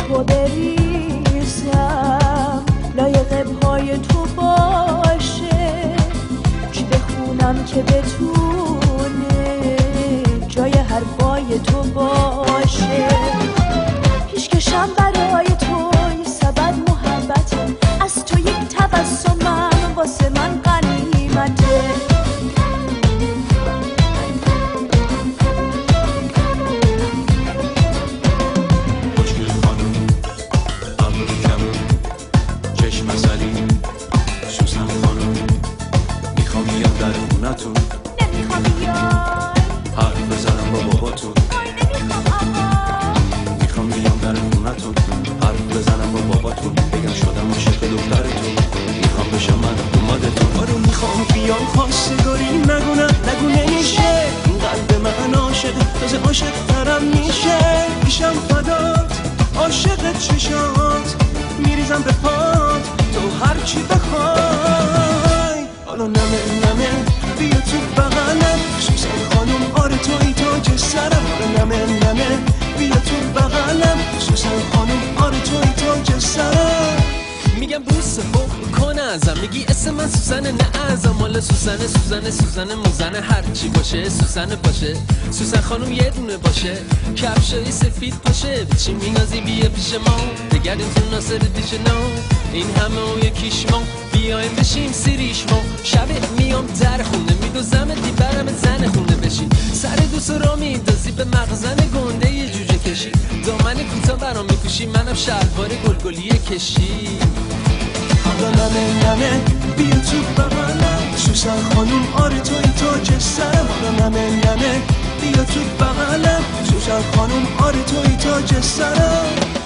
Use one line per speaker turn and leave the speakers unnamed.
تو بریزم لایق پای تو باشه، چی بخونم که بتونه جای حرفای تو باشه. پیشکشم برای تو یه سبد محبته، از تو یک تبسمم واسه من غنیمته.
نمیخوام بیای
حرف بزنم با باباتون،
نمیخوام آقا.
میخوام بیام در خونتون، حرف بزنم با باباتون، بگم شدم عاشق دخترتون، میخوام بشم من اومدتون. آره میخوام بیام خواستگاری، نگو نمیشه، این قلب من عاشقه تازه عاشق ترم میشه. میشم فدات عاشق چشات، میریزم به پات تو هرچی بخوای. حالا نمه بیا تو بغلم، سوسن خانم آره توی تاج سرم. نمه بیا تو بغلم، سوسن خانم آره توی تاج سرم.
میگم بوسه کن ازم، میگی اسم من سوزنه نه ازم. مال سوزنه موزنه هرچی باشه سوزنه باشه. سوزن خانم یه دونه باشه، کفشای سفید باشه. به چی میگازی بیا پیش ما، بگردیم تو ناصر دیجنو. این همه و یکیش ما، بیایم بشیم سیریش ما. شب میام در خونه میدوزم دیبرم زن خونه بشی. سر دوست را میندازی به مغزن گنده یه جوجه کشی. دامن کوتا برام میپوشی منم شلوار گلگلی کشی.
حالا نمه بیا تو بغلم، سوسن خانوم آره توی تاج سرم. حالا نمه بیا تو بغلم، سوسن خانوم آره توی تاج سرم.